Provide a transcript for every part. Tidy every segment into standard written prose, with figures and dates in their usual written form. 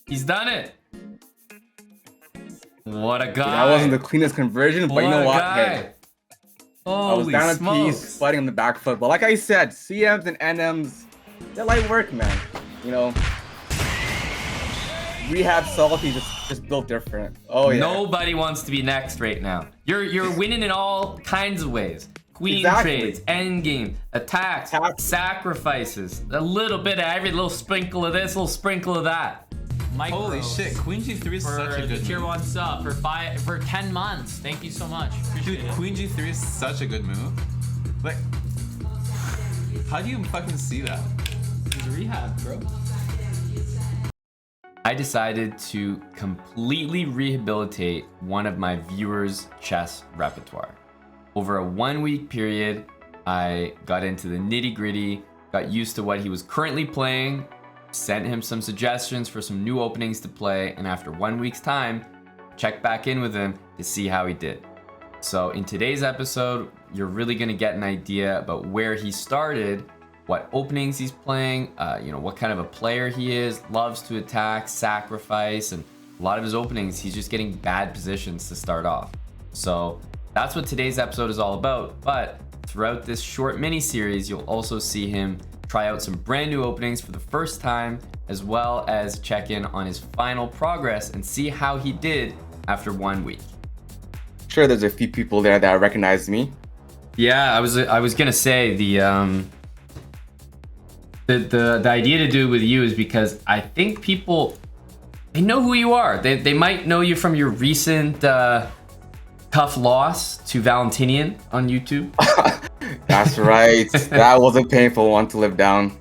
He's done it. What a guy. That wasn't the cleanest conversion, but you know what? Hey, I was down a piece fighting on the back foot. But like I said, CMs and NMs, they're light work, man. You know, Rehab Salty just built different. Oh yeah. Nobody wants to be next right now. You're winning in all kinds of ways. Queen trades, endgame, attacks, sacrifices, a little bit of every little sprinkle of this, little sprinkle of that. Holy shit, Queen G3 is such a good tier move. 1 sub for 10 months. Thank you so much. Appreciate it. Queen G3 is such a good move. Like, how do you fucking see that? It's Rehab, bro. I decided to completely rehabilitate one of my viewers' chess repertoire. Over a 1-week period, I got into the nitty-gritty, got used to what he was currently playing, sent him some suggestions for some new openings to play, and after 1 week's time, checked back in with him to see how he did. So in today's episode, you're really gonna get an idea about where he started, what openings he's playing, what kind of a player he is, loves to attack, sacrifice, and a lot of his openings, he's just getting bad positions to start off. So that's what today's episode is all about, but throughout this short mini series, you'll also see him try out some brand new openings for the first time, as well as check in on his final progress and see how he did after 1 week. Sure, there's a few people there that recognize me. Yeah, I was gonna say the idea to do it with you is because I think people, they know who you are. They might know you from your recent tough loss to Valentinian on YouTube. That's right. That was a painful one to live down.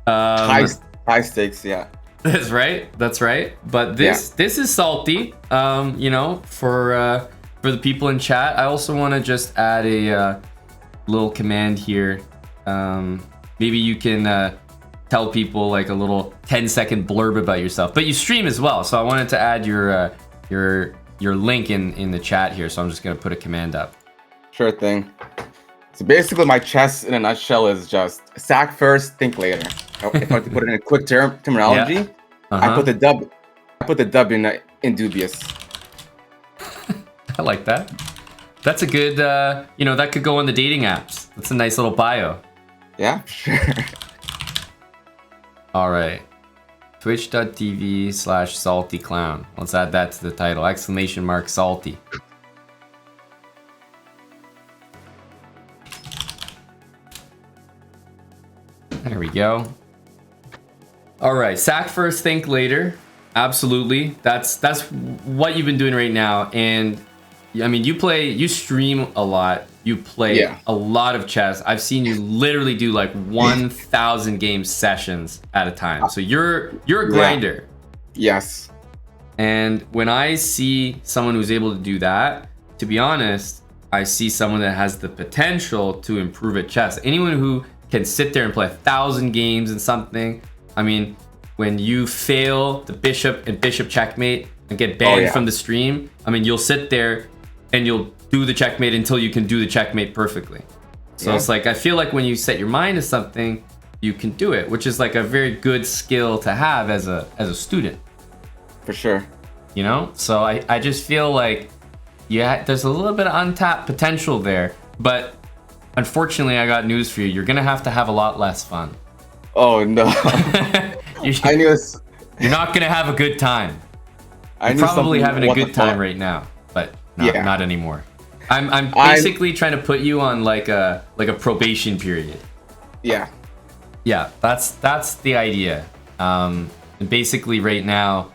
High stakes, yeah. That's right. But this is salty. For the people in chat, I also want to just add a little command here. Maybe you can tell people like a little 10-second blurb about yourself. But you stream as well, so I wanted to add your link in the chat here. So I'm just gonna put a command up. Sure thing. So basically, my chess in a nutshell is just sack first, think later. If I have to put it in a quick terminology, Yeah. I put the W in dubious. I like that. That's a good, that could go on the dating apps. That's a nice little bio. Yeah, sure. All right. Twitch.tv/saltyclown. Let's add that to the title. ! Salty. There we go. All right, sack first, think later. Absolutely. That's what you've been doing right now. And I mean, you stream a lot. You play a lot of chess. I've seen you literally do like 1,000 game sessions at a time. So you're a grinder. Yes. And when I see someone who's able to do that, to be honest, I see someone that has the potential to improve at chess. Anyone who can sit there and play 1,000 games and something. I mean, when you fail the bishop and bishop checkmate and get banned from the stream, I mean, you'll sit there and you'll do the checkmate until you can do the checkmate perfectly. So it's like, I feel like when you set your mind to something, you can do it, which is like a very good skill to have as a student. For sure. You know? So I just feel like, there's a little bit of untapped potential there, but unfortunately, I got news for you. You're gonna have to have a lot less fun. Oh no. I knew this. You're not gonna have a good time. You're probably having a good time right now, but not anymore. I'm basically trying to put you on like a probation period. Yeah. Yeah, that's the idea. And basically right now,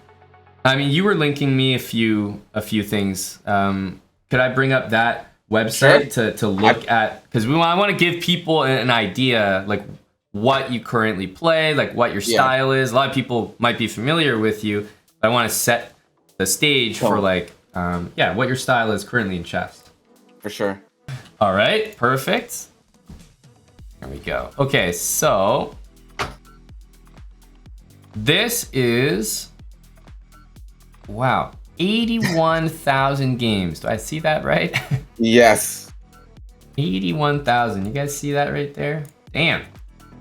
I mean, you were linking me a few things. Could I bring up that website to look at? Because I want to give people an idea, like what you currently play, like what your style is. A lot of people might be familiar with you, but I want to set the stage for like, what your style is currently in chess. For sure. All right, perfect. There we go. Okay, so this is, wow, 81,000 games. Do I see that right? Yes. 81,000. You guys see that right there? Damn.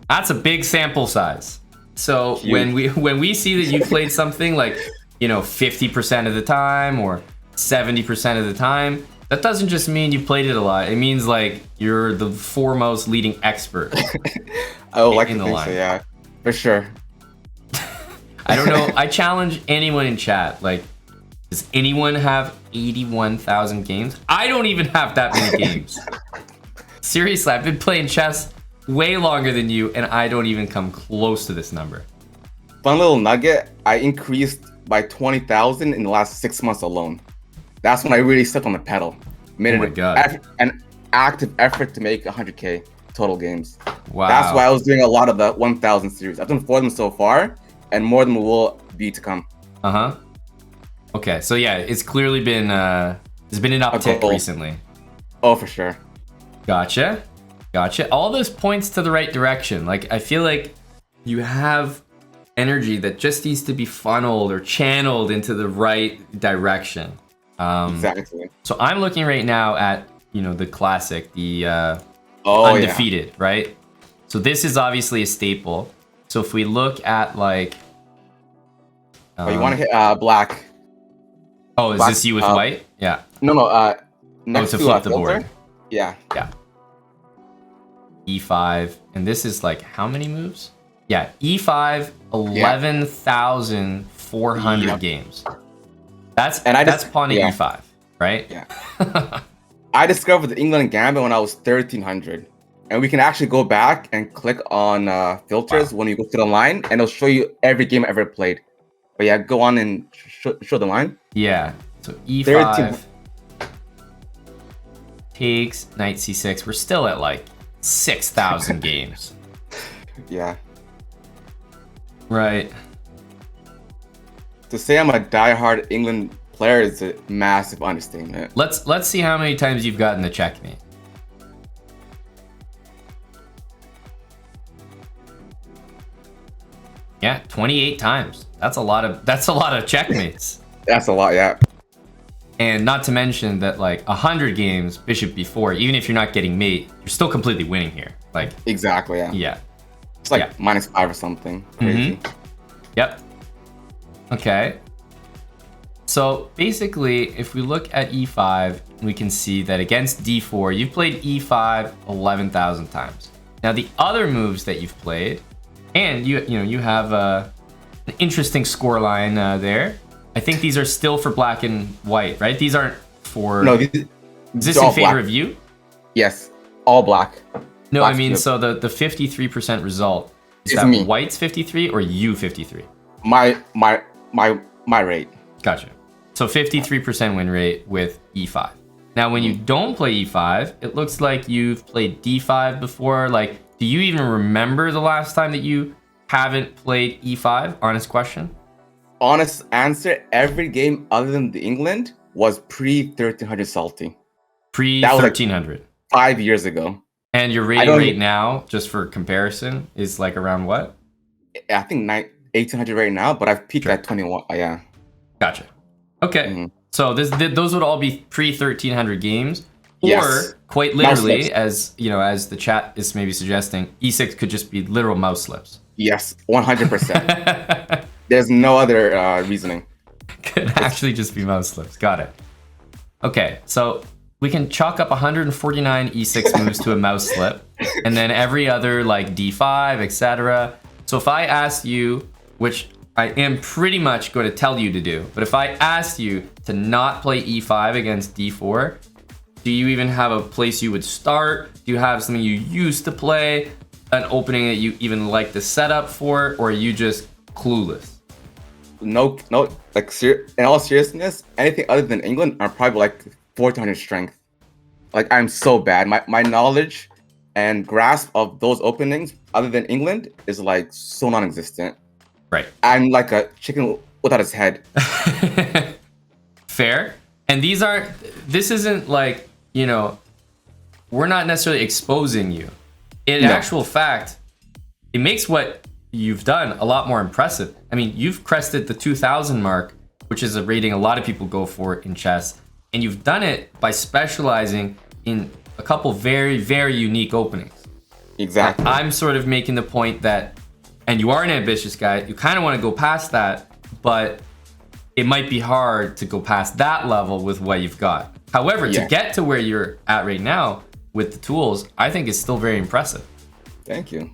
That's a big sample size. So when we see that you played something like, 50% of the time or 70% of the time, that doesn't just mean you played it a lot. It means like you're the foremost leading expert. I would like in to the think line. so, yeah. For sure. I don't know. I challenge anyone in chat. Like, does anyone have 81,000 games? I don't even have that many games. Seriously, I've been playing chess way longer than you, and I don't even come close to this number. Fun little nugget, I increased by 20,000 in the last 6 months alone. That's when I really stepped on the pedal. Made an active effort to make 100K total games. Wow. That's why I was doing a lot of the 1,000 series. I've done 4 of them so far, and more of them will be to come. Uh-huh. Okay, so yeah, it's clearly been, there's been an uptick recently. Oh, for sure. Gotcha. All this points to the right direction. Like, I feel like you have energy that just needs to be funneled or channeled into the right direction. Exactly. So I'm looking right now at, the classic, the undefeated, right? So this is obviously a staple. So if we look at like... you want to hit black. Oh, is this you with white? Yeah. No. Next to flip the filter? board. Yeah. E5, and this is like how many moves? Yeah, E5, 11,400 games. That's pawn to E5, right? Yeah. I discovered the England Gambit when I was 1,300, and we can actually go back and click on filters when you go to the line, and it'll show you every game I ever played. But yeah, go on and show the line. Yeah. So E5 takes knight C6. We're still at like 6,000 games. Yeah. Right. To say I'm a diehard England player is a massive understatement. Let's see how many times you've gotten the checkmate. Yeah, 28 times. That's a lot of checkmates. That's a lot, yeah. And not to mention that like 100 games bishop b4, even if you're not getting mate, you're still completely winning here. Like exactly, yeah. Yeah. It's like -5 or something. Crazy. Yep. Okay. So basically, if we look at e5, we can see that against d4, you've played e5 11,000 times. Now the other moves that you've played, and you have an interesting score line there. I think these are still for black and white, right? These aren't for... No, is this in favor of you? Yes, all black. No, Black's I mean, good. so the 53% result, is that me. white's 53 or you 53? My rate. Gotcha. So 53% win rate with e5. Now, when you don't play e5, it looks like you've played d5 before. Like, do you even remember the last time that you haven't played e5? Honest question. Honest answer, every game other than the England was pre-1300 salty. Pre-1300. Like 5 years ago. And your rating rate now, just for comparison, is like around what? I think 1800 right now, but I've peaked at 21. Yeah. Gotcha. Okay. So those would all be pre-1300 games. Yes. Or quite literally, as the chat is maybe suggesting, e6 could just be literal mouse slips. Yes, 100%. There's no other reasoning. Could actually just be mouse slips. Got it. Okay, so we can chalk up 149 e6 moves to a mouse slip, and then every other like d5, etc. So if I asked you, which I am pretty much going to tell you to do, but if I asked you to not play e5 against d4, do you even have a place you would start? Do you have something you used to play? An opening that you even like the setup for? Or are you just clueless? No, like in all seriousness, anything other than England, I'm probably like 1400 strength. Like I'm so bad. My knowledge and grasp of those openings other than England is like so non-existent. Right. I'm like a chicken without its head. Fair. And this isn't like, we're not necessarily exposing you. In actual fact, it makes what you've done a lot more impressive. I mean, you've crested the 2000 mark, which is a rating a lot of people go for in chess. And you've done it by specializing in a couple very, very unique openings. Exactly. I'm sort of making the point that and you are an ambitious guy, you kind of want to go past that, but it might be hard to go past that level with what you've got. However, to get to where you're at right now with the tools, I think is still very impressive. Thank you.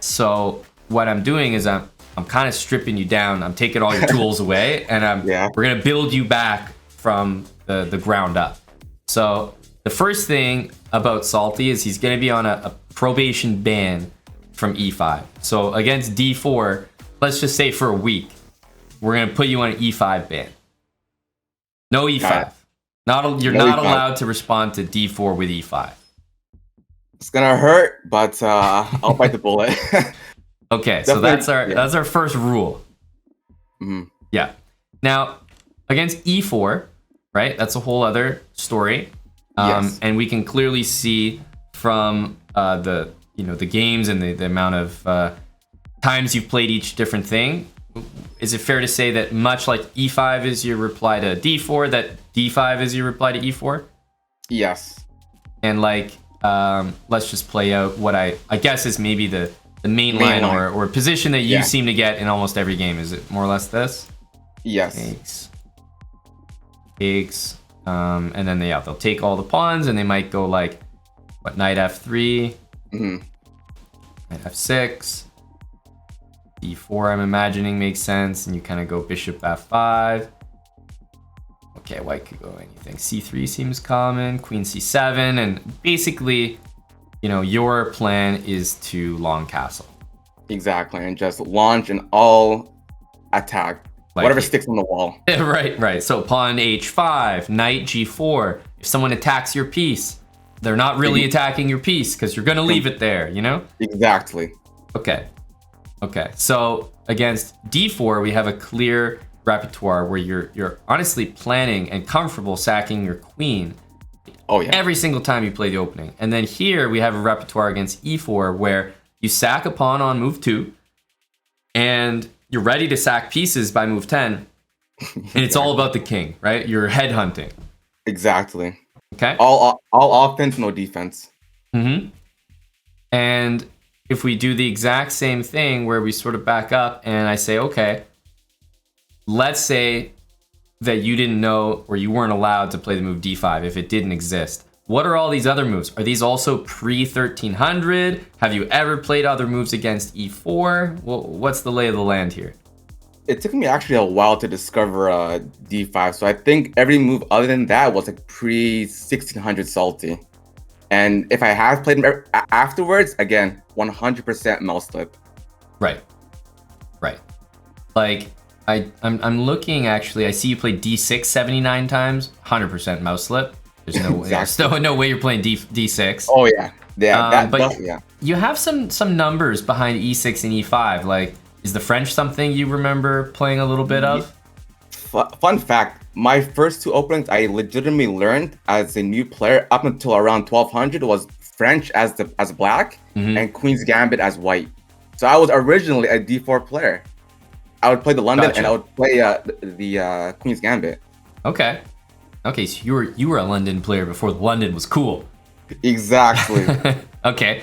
So what I'm doing is I'm kind of stripping you down. I'm taking all your tools away, and we're gonna build you back from the ground up. So the first thing about Salty is he's gonna be on a probation ban from E5. So against D4, let's just say for a week, we're gonna put you on an E5 ban. No E5. You're not allowed to respond to D4 with E5. It's gonna hurt, but I'll bite the bullet. Okay, so that's our first rule. Mm-hmm. Yeah. Now, against E4, right? That's a whole other story. And we can clearly see from the games and the amount of times you've played each different thing. Is it fair to say that much like E5 is your reply to D4, that D5 is your reply to E4? Yes. And like, let's just play out what I guess is maybe the main line or position that you seem to get in almost every game. Is it more or less this? Yes. Takes. And then they'll take all the pawns, and they might go like, what, knight F3, knight F6, D4 I'm imagining makes sense, and you kind of go bishop F5. Okay, white could go anything. C3 seems common, queen C7, and basically, your plan is to long castle. Exactly, and just launch an all attack. Like whatever sticks on the wall. Right. So pawn H5, knight G4. If someone attacks your piece, they're not really attacking your piece because you're going to leave it there, Exactly. Okay. So against D4, we have a clear repertoire where you're honestly planning and comfortable sacking your queen every single time you play the opening. And then here we have a repertoire against E4 where you sack a pawn on move 2 and you're ready to sack pieces by move 10. And it's all about the king, right? You're headhunting. Exactly. Okay. All offense, no defense. Mm-hmm. And if we do the exact same thing where we sort of back up and I say, okay, let's say that you didn't know or you weren't allowed to play the move D5 if it didn't exist. What are all these other moves? Are these also pre-1300? Have you ever played other moves against E4? Well, what's the lay of the land here? It took me actually a while to discover D5, so I think every move other than that was like pre-1600 Salty. And if I have played them afterwards, again, 100% mouse slip. Right. Like, I'm looking actually, I see you play D6 79 times, 100% mouse slip. There's no way. Exactly. No way you're playing D6. Oh yeah. But you have some numbers behind E6 and E5. Like, is the French something you remember playing a little bit of? Fun fact: my first 2 openings I legitimately learned as a new player up until around 1200 was French as black and Queen's Gambit as white. So I was originally a D4 player. I would play the London and I would play the Queen's Gambit. Okay, so you were a London player before the London was cool. Exactly. Okay,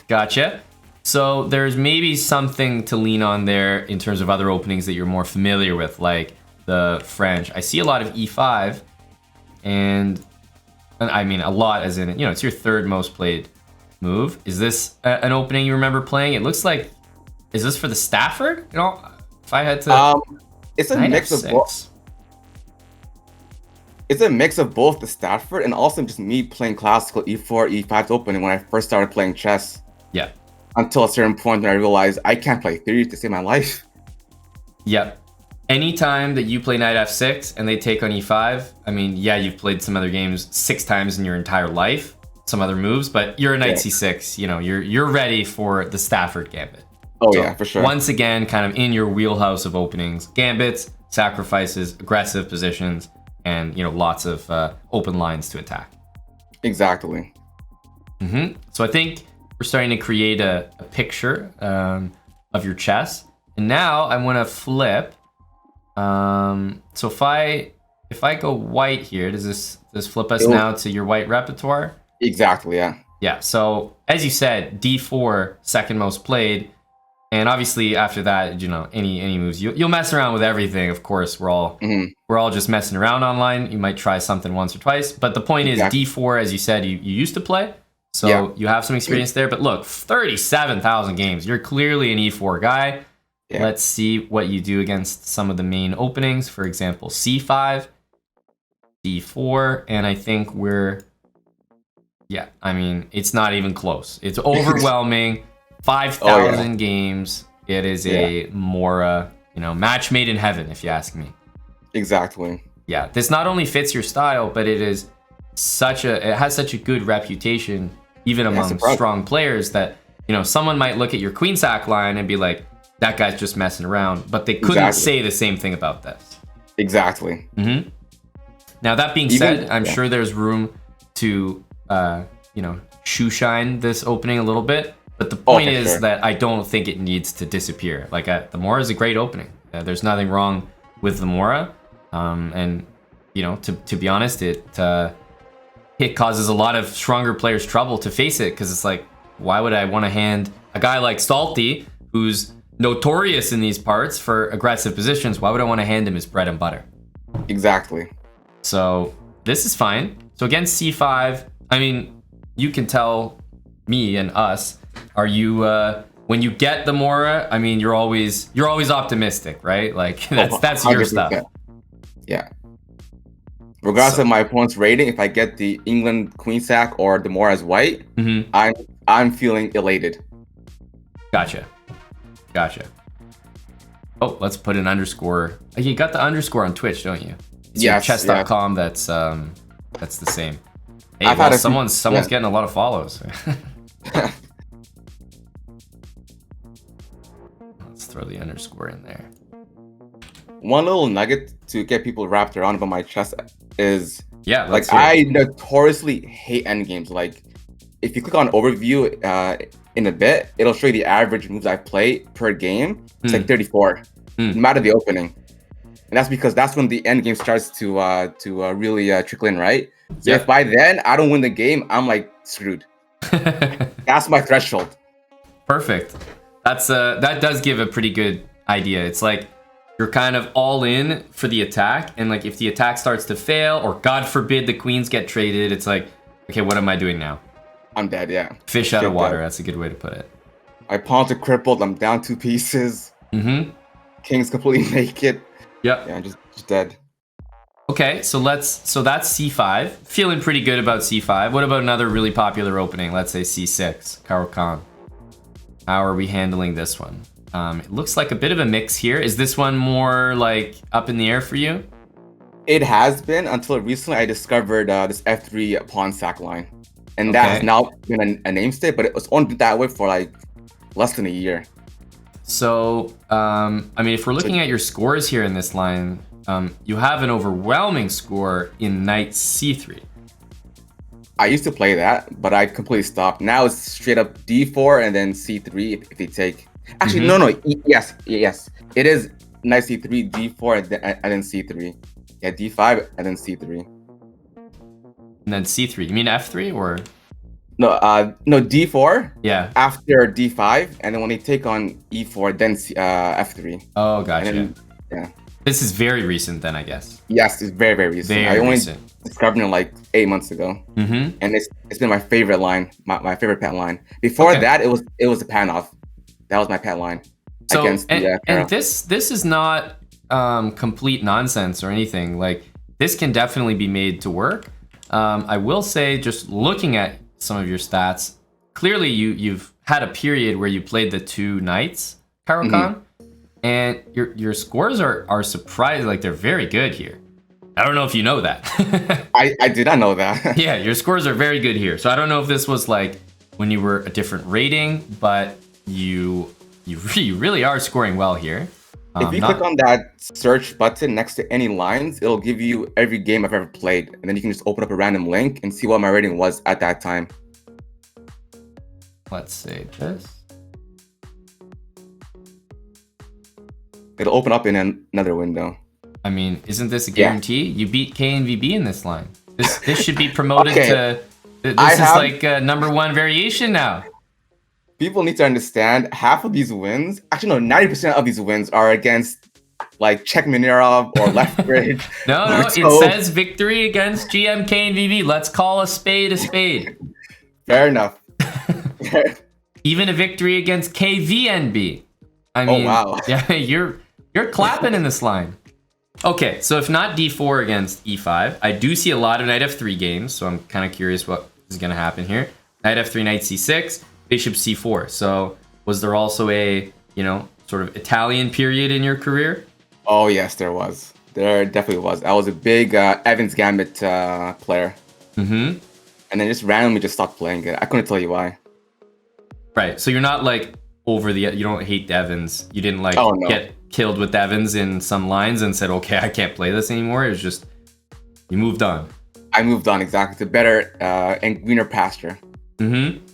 gotcha. So there's maybe something to lean on there in terms of other openings that you're more familiar with, like the French. I see a lot of E5, and I mean a lot as in, it's your 3rd most played move. Is this an opening you remember playing? It looks like, is this for the Stafford? If I had to... it's a mix of both. It's a mix of both the Stafford and also just me playing classical E4, E5 opening when I first started playing chess. Yeah. Until a certain point when I realized I can't play theory to save my life. Yep. Anytime that you play knight F6 and they take on E5, I mean, yeah, you've played some other games 6 times in your entire life, some other moves, but you're a knight C6, you're ready for the Stafford Gambit. Oh, so yeah, for sure. Once again, kind of in your wheelhouse of openings, gambits, sacrifices, aggressive positions, and lots of open lines to attack. Exactly. So I think we're starting to create a picture of your chess, and now I want to flip. So if I go white here, does this flip us now to your white repertoire? Exactly. Yeah. Yeah. So as you said, D4 second most played, And obviously after that, you know, any moves, you'll mess around with everything. Of course, we're all just messing around online. You might try something once or twice, but the point is D4, as you said, you used to play, so you have some experience there. But look, 37,000 games. You're clearly an E4 guy. Yeah. Let's see what you do against some of the main openings. For example, C5, D4, and I think I mean, it's not even close. It's overwhelming. 5,000 games. It is a Mora, you know, match made in heaven, if you ask me. Exactly. Yeah, this not only fits your style, but it has such a good reputation, even among strong players, that, you know, someone might look at your queen sack line and be like, that guy's just messing around, but they couldn't say the same thing about this. Exactly. Now, that being said, I'm sure there's room to, you know, shoe shine this opening a little bit. But the point is that I don't think it needs to disappear. Like, the Mora is a great opening. There's nothing wrong with the Mora. And, you know, to be honest, it causes a lot of stronger players trouble to face it, because it's like, why would I want to hand a guy like Salty, who's notorious in these parts for aggressive positions, why would I want to hand him his bread and butter? Exactly. So this is fine. So against C5, I mean, you can tell me and us, are you when you get the Mora, I mean, you're always optimistic, right? Like that's your 100%. Stuff. Yeah. Regardless of my opponent's rating, if I get the England queen sack or the Mora as white, I'm feeling elated. Gotcha. Oh, let's put an underscore. You got the underscore on Twitch, don't you? It's chess.com. That's the same. Hey, well, someone's getting a lot of follows. Let's throw the underscore in there. One little nugget to get people wrapped around about my chess is like I notoriously hate endgames. Like, if you click on overview in a bit, it'll show you the average moves I play per game. It's like 34, no matter the opening. And that's because that's when the endgame starts to really trickle in, right? So if by then I don't win the game, I'm like screwed. That's my threshold. Perfect. That does give a pretty good idea. It's like you're kind of all in for the attack, and like if the attack starts to fail, or God forbid the queens get traded, it's like, okay, what am I doing now? I'm dead, yeah. Fish out of water, that's a good way to put it. My pawns are crippled, I'm down 2 pieces. King's completely naked. Yeah, I'm just dead. Okay, so that's C5. Feeling pretty good about C5. What about another really popular opening? Let's say C6, Caro-Kann. How are we handling this one? It looks like a bit of a mix here. Is this one more like up in the air for you? It has been until recently I discovered this F3 pawn sack line. And that has now been a namesake, but it was only that way for like less than a year. So, I mean, if we're looking at your scores here in this line, you have an overwhelming score in knight C3. I used to play that, but I completely stopped. Now it's straight up D4 and then C3 if they take. Actually, no. Yes. It is knight C3, D4, and then C3. Yeah, D5 and then C3. And then C3. You mean F3 or? No, D4. Yeah. After D5, and then when they take on E4, then F3. Oh, gotcha. Then, yeah. This is very recent, then, I guess. Yes, it's very, very recent. I only discovered it like 8 months ago, and it's been my favorite line, my favorite pet line. Before that, it was a Panov. That was my pet line. So, against and this is not complete nonsense or anything. Like, this can definitely be made to work. I will say, just looking at some of your stats, clearly you've had a period where you played the 2 knights, Caro-Kann, and your scores are surprised, like they're very good here. I don't know if you know that. I did not know that. Yeah, your scores are very good here. So I don't know if this was like when you were a different rating, but you really are scoring well here. If you click on that search button next to any lines, it'll give you every game I've ever played. And then you can just open up a random link and see what my rating was at that time. Let's say this. It'll open up in another window. I mean, isn't this a guarantee? You beat KNVB in this line. This should be promoted to... This is like #1 variation now. people need to understand half of these wins, actually no, 90% of these wins are against like Czech Minerov or Left Bridge. No, it So, says victory against GMK and VV. Let's call a spade a spade. fair enough. Even a victory against KVNB. I mean, wow. yeah, you're clapping in this line. Okay, so if not d4 against e5, I do see a lot of knight f3 games, so I'm kind of curious what is going to happen here. Knight f3, knight c6, bishop c4. So was there also a, sort of Italian period in your career? Oh yes, there was. There definitely was. I was a big Evans Gambit player. Mm-hmm. And then just randomly just stopped playing it. I couldn't tell you why. Right, so you're not like you don't hate Evans. You didn't like Oh, no. get killed with Evans in some lines and said, okay, I can't play this anymore. It was just, you moved on. I moved on exactly to better and greener pasture. Mm-hmm.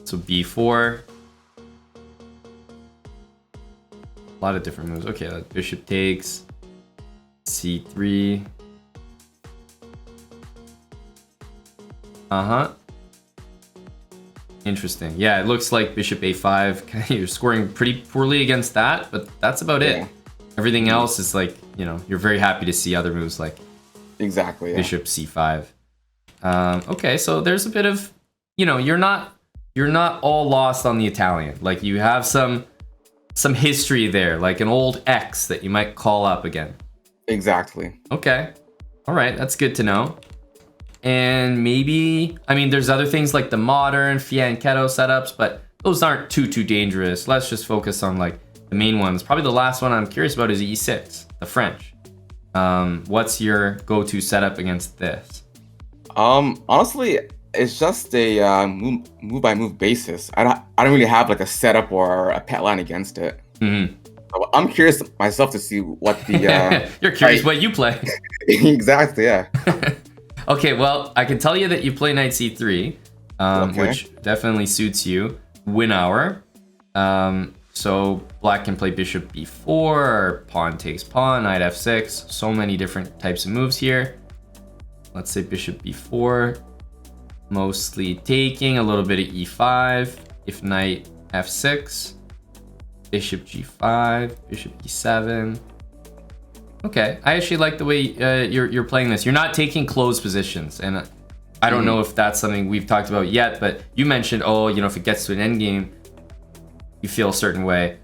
So b4. A lot of different moves. Okay, bishop takes. c3. Uh-huh. Interesting. Yeah, it looks like bishop a5. You're scoring pretty poorly against that, but that's about it. Yeah. Everything else is like, you're very happy to see other moves like Exactly. Yeah. bishop c5. Okay, so there's a bit of, you're not all lost on the Italian. Like you have some history there, like an old ex that you might call up again. Exactly. Okay. All right, that's good to know. And maybe, there's other things like the modern fianchetto setups, but those aren't too dangerous. Let's just focus on like the main ones. Probably the last one I'm curious about is e6, the French. What's your go-to setup against this? Honestly, it's just a move by move basis. I don't really have like a setup or a pet line against it. Mm-hmm. So I'm curious myself to see what the You're curious what you play. Exactly. Yeah. Okay, well, I can tell you that you play knight c3, Okay. which definitely suits you. Win hour. So black can play bishop b4, pawn takes pawn, knight f6. So many different types of moves here. Let's say bishop b4, mostly taking, a little bit of e5. If knight f6, bishop g5, bishop e7. Okay, I actually like the way you're playing this. You're not taking closed positions, and I don't know if that's something we've talked about yet, but you mentioned, if it gets to an endgame, you feel a certain way.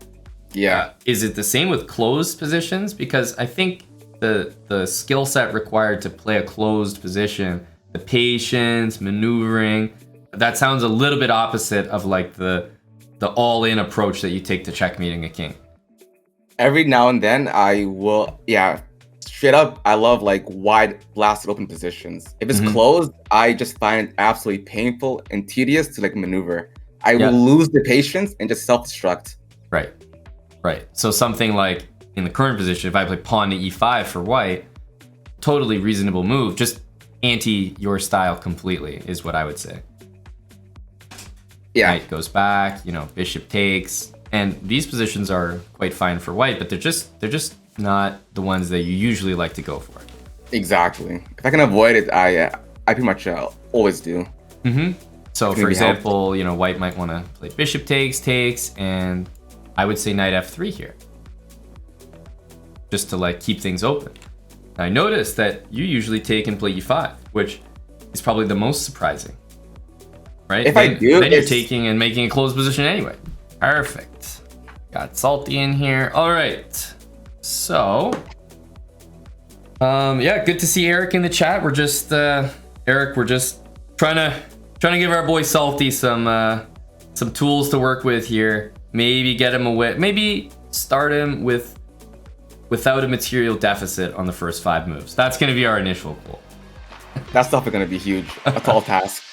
Yeah. Is it the same with closed positions? Because I think the skill set required to play a closed position, the patience, maneuvering, that sounds a little bit opposite of like the all-in approach that you take to checkmating a king. Every now and then I will, straight up, I love like wide blasted open positions. If it's closed, I just find it absolutely painful and tedious to like maneuver. I will lose the patience and just self-destruct. Right. So something like in the current position, if I play pawn to e5 for white, totally reasonable move, just anti your style completely is what I would say. Yeah. Knight goes back, bishop takes. And these positions are quite fine for white, but they're just not the ones that you usually like to go for. Exactly. If I can avoid it, I pretty much always do. Mm-hmm. So for Maybe example, white might want to play bishop takes, and I would say knight f3 here. Just to like keep things open. I noticed that you usually take and play e5, which is probably the most surprising. Right? Then you're taking and making a closed position anyway. Perfect. Got Salty in here. All right. So, good to see Eric in the chat. We're just Eric. We're just trying to give our boy Salty some tools to work with here. Maybe get him away. Maybe start him without a material deficit on the first 5 moves. That's going to be our initial goal. That's definitely going to be huge. A tall task.